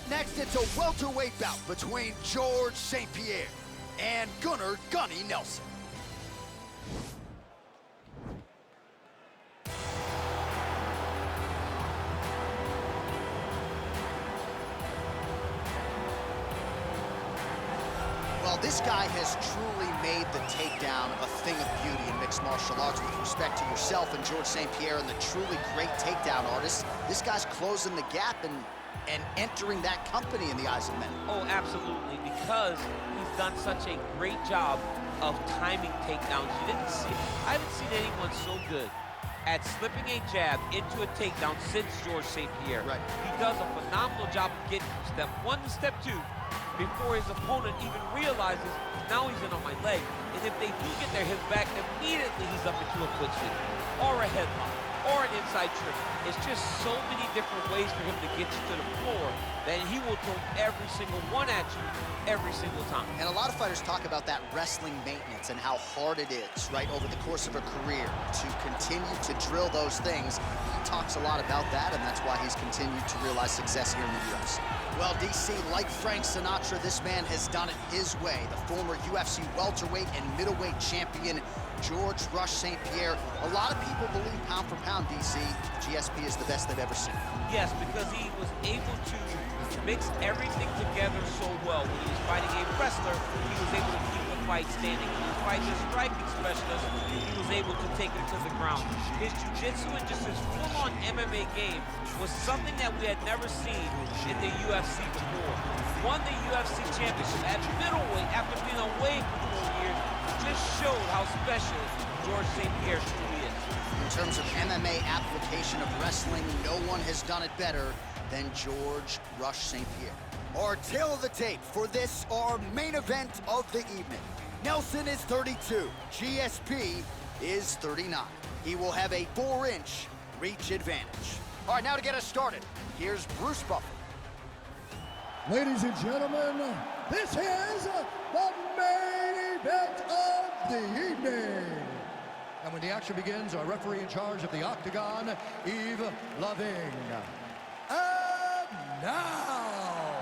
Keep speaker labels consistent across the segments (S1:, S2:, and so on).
S1: Up next, it's a welterweight bout between George St. Pierre and Gunnar "Gunny" Nelson. Well, this guy has truly made the takedown a thing of beauty in mixed martial arts. With respect to yourself and George St. Pierre and the truly great takedown artists, this guy's closing the gap and entering that company in the eyes of many.
S2: Oh, absolutely, because he's done such a great job of timing takedowns. I haven't seen anyone so good at slipping a jab into a takedown since George St. Pierre.
S1: Right.
S2: He does a phenomenal job of getting from step 1 to step 2 before his opponent even realizes now he's in on my leg. And if they do get their hips back, immediately he's up into a foot sweep or a headlock or an inside trip. It's just so many different ways for him to get you to the floor that he will throw every single one at you every single time.
S1: And a lot of fighters talk about that wrestling maintenance and how hard it is, right, over the course of a career to continue to drill those things. He talks a lot about that, and that's why he's continued to realize success here in the UFC. Well, DC, like Frank Sinatra, this man has done it his way. The former UFC welterweight and middleweight champion, George "Rush" St. Pierre. A lot of people believe pound for pound, DC, GSP is the best they've ever seen.
S2: Yes, because he was able to mix everything together so well. When he was fighting a wrestler, he was able to keep the fight standing. When he was fighting a striking specialist, he was able to take him to the ground. His jiu-jitsu and just his full-on MMA game was something that we had never seen in the UFC before. Won the UFC championship at middleweight after being away for 4 years. Just showed how special George St. Pierre truly is.
S1: In terms of MMA application of wrestling, no one has done it better than George "Rush" St. Pierre. Our tail of the tape for this, our main event of the evening. Nelson is 32, GSP is 39. He will have a 4-inch reach advantage. All right, now to get us started, here's Bruce Buffer.
S3: Ladies and gentlemen, this is the main event of the evening. And when the action begins, our referee in charge of the Octagon, Yves Lavigne. And now,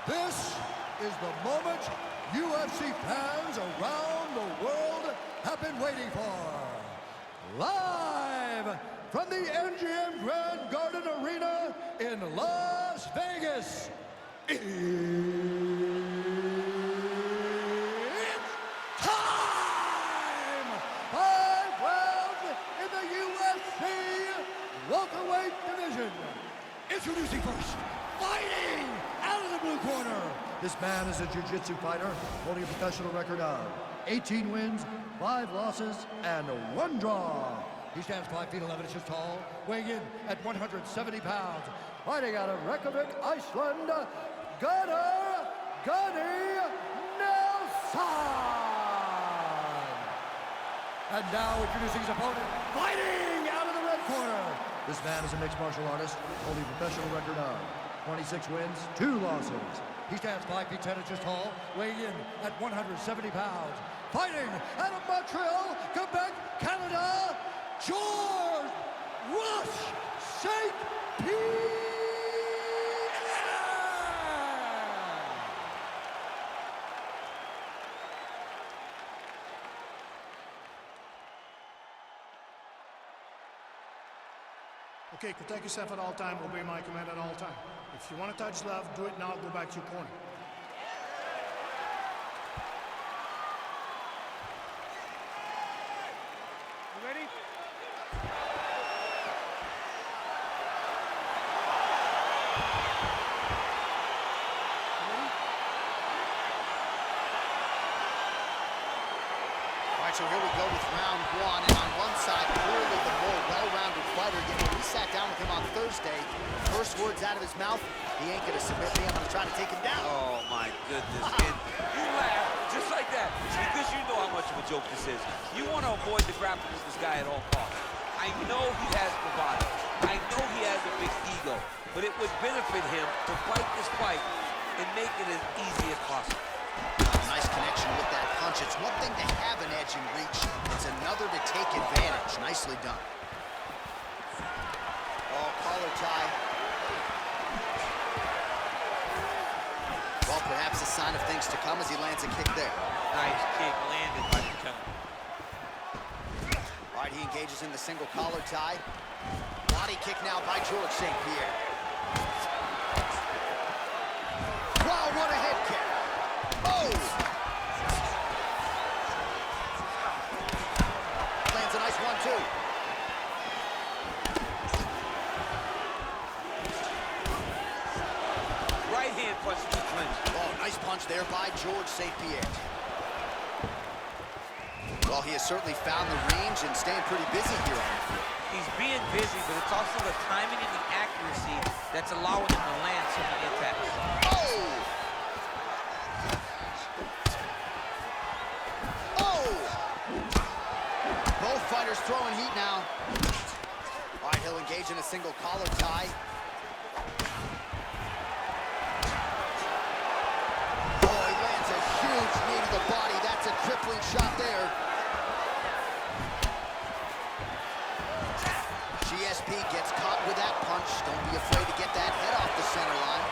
S3: this is the moment UFC fans around the world have been waiting for. Live from the MGM Grand Garden Arena in Las Vegas, it's time! 5 rounds in the UFC welterweight division. Introducing first, fighting out of the blue corner. This man is a jiu-jitsu fighter holding a professional record of 18 wins, 5 losses, and 1 draw. He stands 5 feet 11 inches tall, weighing in at 170 pounds. Fighting out of Reykjavik, Iceland, Gunnar "Gunny" Nelson. And now introducing his opponent, fighting out of the red corner. This man is a mixed martial artist, holding a professional record of 26 wins, 2 losses. He stands 5 feet 10 inches tall, weighing in at 170 pounds. Fighting out of Montreal, Quebec, Canada, George "Rush" St. Pierre.
S4: Okay, protect yourself at all time, obey my command at all time. If you want to touch love, do it now, go back to your corner. You ready?
S1: All right, so here we go with round 1, and on one side, clearly the more well-rounded fighter. Yet when we sat down with him on Thursday, first words out of his mouth, he ain't gonna submit me, I'm gonna try to take him down.
S2: Oh my goodness. And you laugh just like that because you know how much of a joke this is. You want to avoid the grappling with this guy at all costs. I know he has bravado. I know he has a big ego, but it would benefit him to fight this fight and make it as easy as possible.
S1: Nice connection with that punch. It's one thing to have an edge and reach. It's another to take advantage. Nicely done. Oh, collar tie. sign of things to come as he lands a kick there.
S2: Nice kick landed by the count.
S1: All right, he engages in the single collar tie. Body kick now by George St. Pierre. Wow, what a head kick. Oh! Lands a nice 1-2.
S2: Right hand punch to the clinch.
S1: Oh, nice punch there by George St. Pierre. Well, he has certainly found the range and staying pretty busy here on the field.
S2: He's being busy, but it's also the timing and the accuracy that's allowing him to land so many attacks.
S1: Oh! Oh! Both fighters throwing heat now. All right, he'll engage in a single collar tie. Oh, he lands a huge knee to the body. That's a crippling shot there. GSP gets caught with that punch. Don't be afraid to get that head off the center line.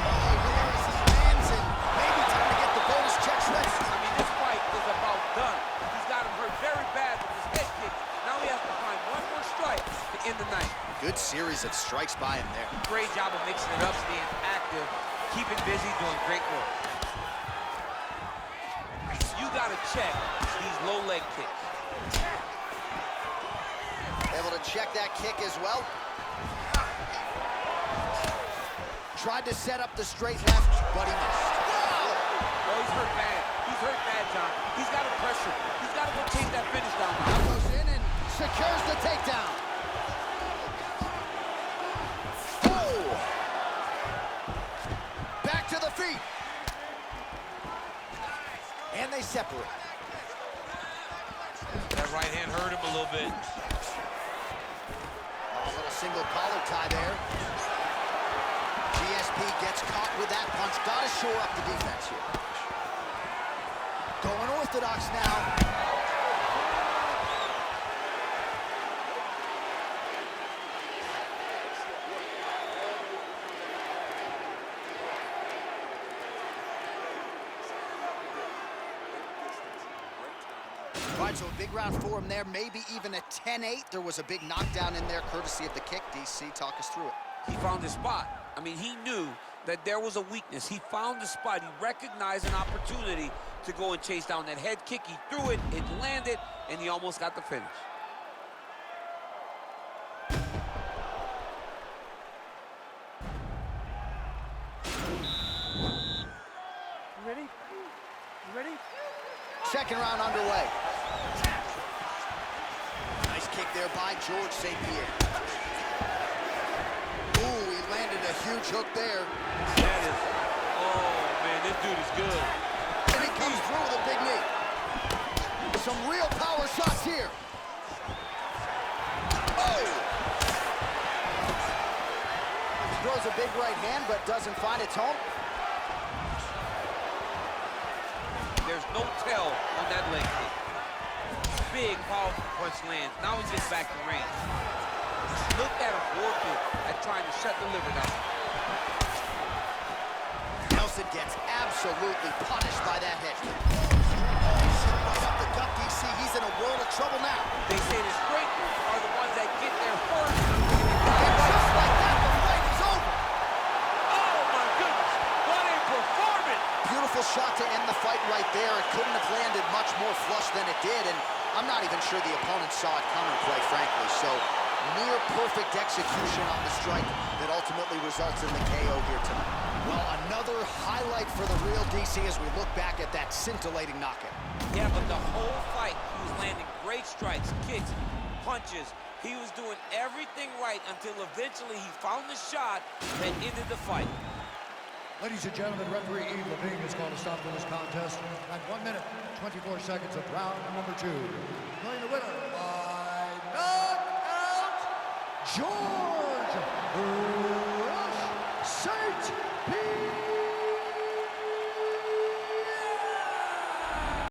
S1: Oh, Harris lands and maybe time to get the bonus checks ready.
S2: I mean, this fight is about done. He's got him hurt very bad with his head kick. Now he has to find one more strike to end the night.
S1: Good series of strikes by him there.
S2: Great job of mixing it up, staying active, keeping busy, doing great work. You gotta check these low leg kicks.
S1: Able to check that kick as well. Tried to set up the straight left, but he missed.
S2: Oh, he's hurt bad. He's hurt bad, John. He's got to pressure. He's got to go chase that finish down.
S1: Now goes in and secures the takedown. Oh! Back to the feet. And they separate.
S2: That right hand hurt him a little bit.
S1: A little single collar tie there. GSP gets caught with that punch. Got to shore up the defense here. Going orthodox now. All right, so a big round for him there, maybe even a 10-8. There was a big knockdown in there, courtesy of the kick. DC, talk us through it.
S2: He found his spot. I mean, he knew that there was a weakness. He found the spot. He recognized an opportunity to go and chase down that head kick. He threw it, it landed, and he almost got the finish.
S5: You ready? You ready?
S1: Second round underway. Nice kick there by George St. Pierre. Ooh, he landed a huge hook there.
S2: That is, oh man, this dude is good.
S1: And he comes through with a big knee. Some real power shots here. Oh! Throws a big right hand, but doesn't find its home.
S2: There's no tell on that leg kick. Big, powerful punch lands. Now he gets back to range. Look at him working at trying to shut the liver down.
S1: Nelson gets absolutely punished by that head kick. Right up the gut, DC. He's in a world of trouble now.
S2: They say the straighteners are the ones that get there first.
S1: And just like that, the fight is over.
S2: Oh my goodness, what a performance!
S1: Beautiful shot to end the fight right there. It couldn't have landed much more flush than it did, and I'm not even sure the opponent saw it coming, quite frankly. So near perfect execution on the strike that ultimately results in the KO here tonight. Well, another highlight for the real DC as we look back at that scintillating knockout.
S2: Yeah, but the whole fight, he was landing great strikes, kicks, punches. He was doing everything right until eventually he found the shot that ended the fight.
S3: Ladies and gentlemen, referee Yves Levine has called a stop to this contest at 1 minute, 24 seconds of round number 2. Declaring the winner by knockout, George St. Pierre.